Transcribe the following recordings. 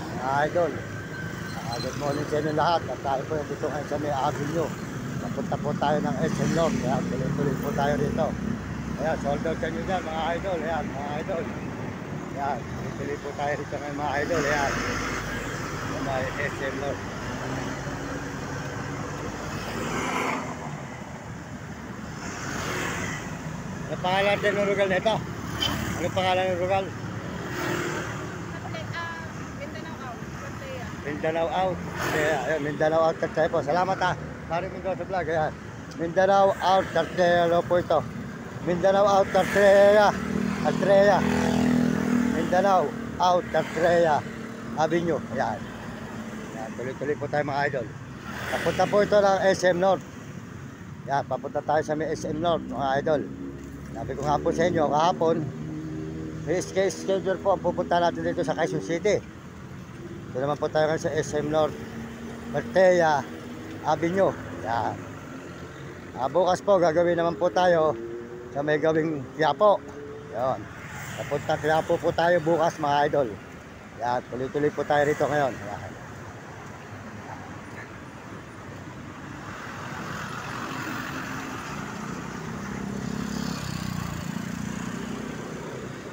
Yan, mga idol. Good morning sa inyo lahat. At tayo po dito ngayon sa May Avenue. Napunta po tayo ng SM North. Kaya tuloy-tuloy po tayo dito. Ayan, sold out sa inyo dyan mga idol. Ayan, mga idol. Ayan, tuloy po tayo dito ngayon mga idol. Ayan, sa May SM North. Ano pangalan din ng rugal nito? Ano pangalan ng rugal? Mindanao Out. Ayan, Mindanao Out tayo po. Salamat ha. Maraming Mendoza Vlog. Ayan. Mindanao Out Cartera po ito. Mindanao Out Cartera. Cartera. Mindanao Out Cartera Avenue. Ayan. Ayan. Tuloy-tuloy po tayo mga idol. Papunta po ito ng SM North. Ayan. Papunta tayo sa may SM North mga idol. Sabi ko nga po sa inyo kahapon, may schedule po ang pupunta natin dito sa Quezon City. Ito naman po tayo ngayon sa SM North Cartera Avenue. Yan. Bukas po gagawin naman po tayo sa may gawing Quiapo. Yan. Papunta Quiapo po tayo bukas mga idol. Yan. Tuloy-tuloy po tayo rito ngayon. Yan.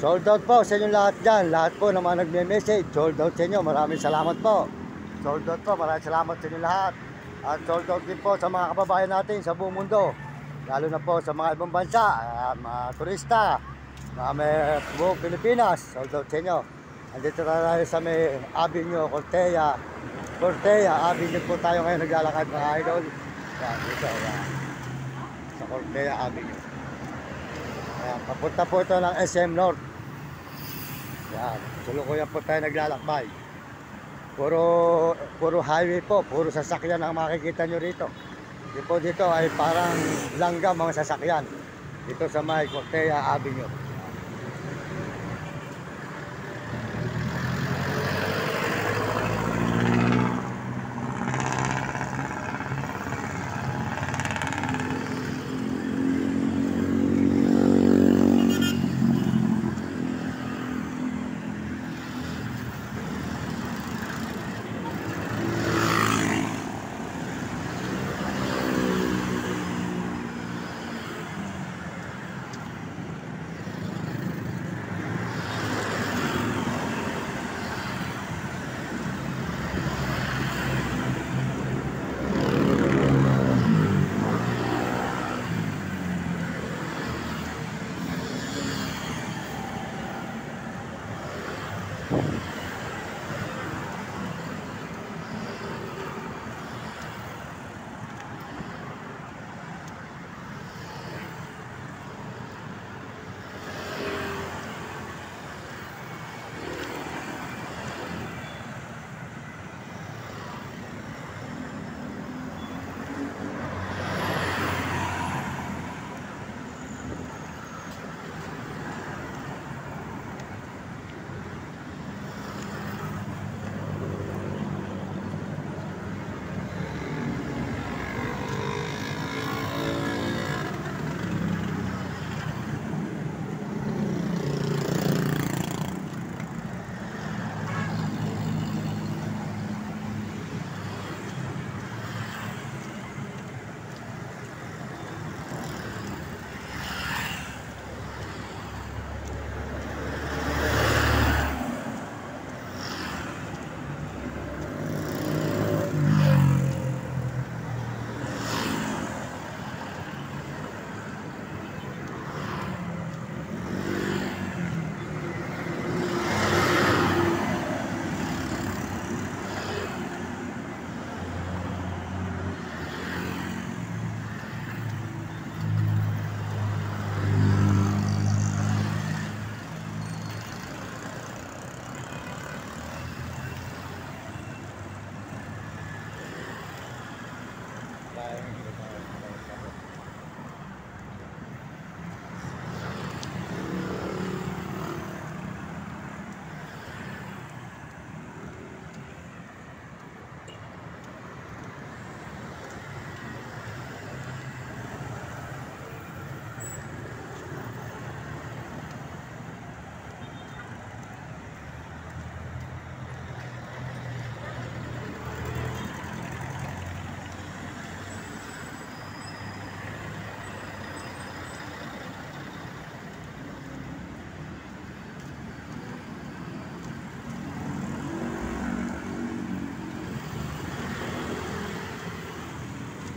Sold out po sa inyo lahat dyan. Lahat po naman nagme-message. Sold out sa inyo. Maraming salamat po. Sold out po. Maraming salamat sa inyo lahat. At sold out din po sa mga kababayan natin sa buong mundo. Lalo na po sa mga ibang bansa. Mga turista. Mga may buong Pilipinas. Sold out sa inyo. Andito tayo sa may Avenue Cartera Avenue po tayo ngayon naglalakad mga idol. Yan, dito. Yan. Sa Cartera Avenue. Yan, papunta po ito ng SM North. Yan, tulukuyan po tayo naglalakbay. Puro highway po, puro sasakyan ang makikita nyo rito. Dito ay parang langgam mga sasakyan. Dito sa may Cartera Avenue.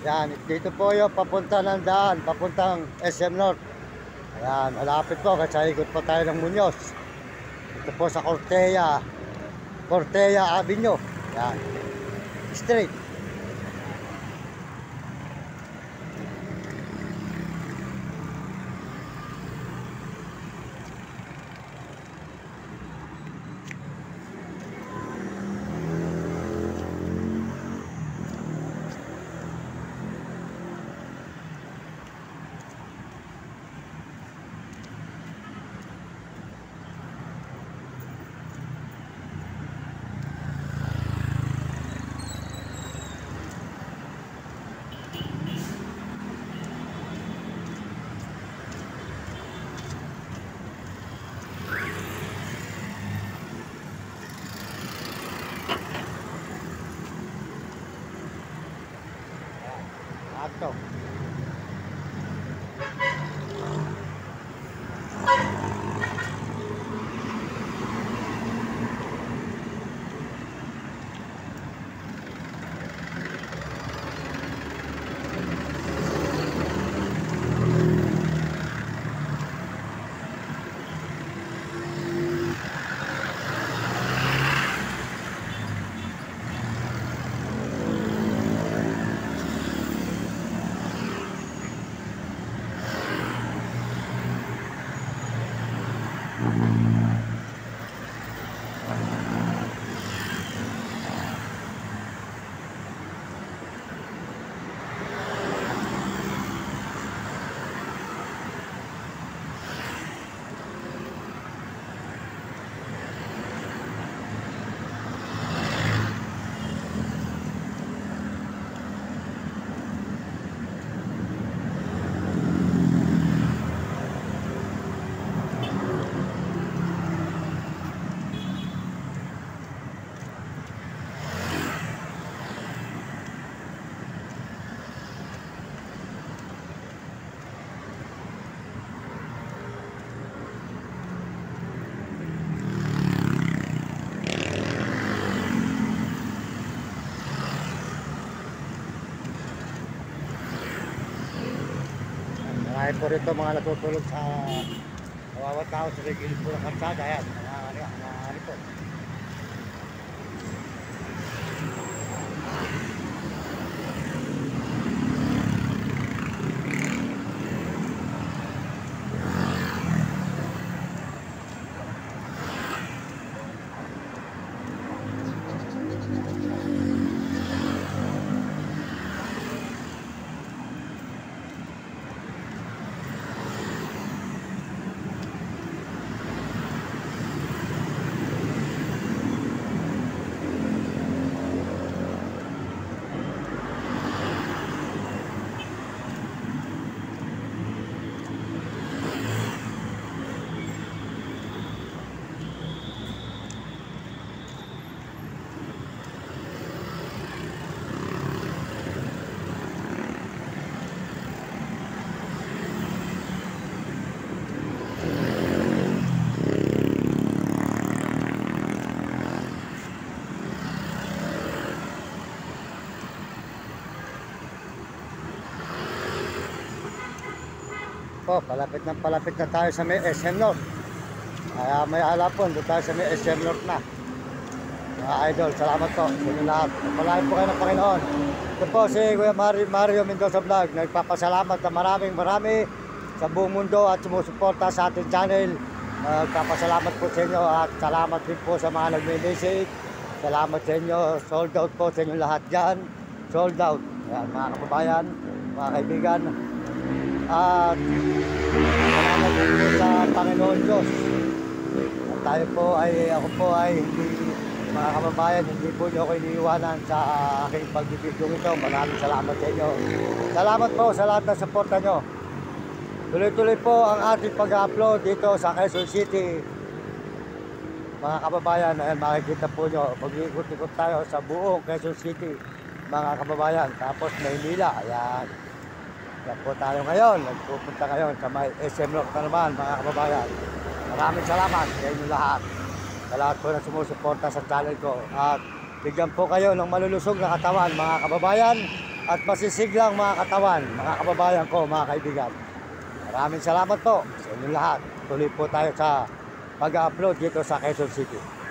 Yan, dito po yung papunta ng daan, papuntang SM North. Ayan, malapit po kasi ikot po tayo ng Muñoz. Ito po sa Cortea Avenue. Ayan, straight. Ato. Marami po rito mga natutulog sa kawawang tao sa gilid po ng kalsada. Ayan, mga po. Po, palapit na tayo sa may SM North. Kaya may halapon, doon tayo sa may SM North na. Mga idol, salamat po sa inyo lahat. Palain po kayo ng Panginoon. Ito po si Kuya Mario Mendoza Vlog. Nagpapasalamat na marami sa buong mundo at sumusuporta sa ating channel. Nagpapasalamat po sa inyo at salamat din po sa mga nagme-message. Salamat sa inyo. Sold out po sa inyo lahat dyan. Sold out. Yan, mga kababayan, mga kaibigan. At salamat po sa Panginoon Diyos. At ako po ay hindi, mga kababayan, hindi po niyo ako iniiwanan sa aking pagbibidyo ito. Maraming salamat sa inyo. Salamat po sa lahat ng suporta nyo. Tuloy-tuloy po ang ating pag-upload dito sa Quezon City. Mga kababayan, ayan, makikita po nyo, mag-ikot-ikot tayo sa buong Quezon City, mga kababayan. Tapos Maynila, ayan. Yan po tayo ngayon, nagpupunta ngayon sa may SM North na naman, mga kababayan. Maraming salamat sa inyo lahat. Sa lahat po na sumusuporta sa channel ko. At bigyan po kayo ng malulusog na katawan, mga kababayan. at masisiglang mga katawan, mga kababayan ko, mga kaibigan. Maraming salamat po sa inyong lahat. Tuloy po tayo sa pag-upload dito sa Quezon City.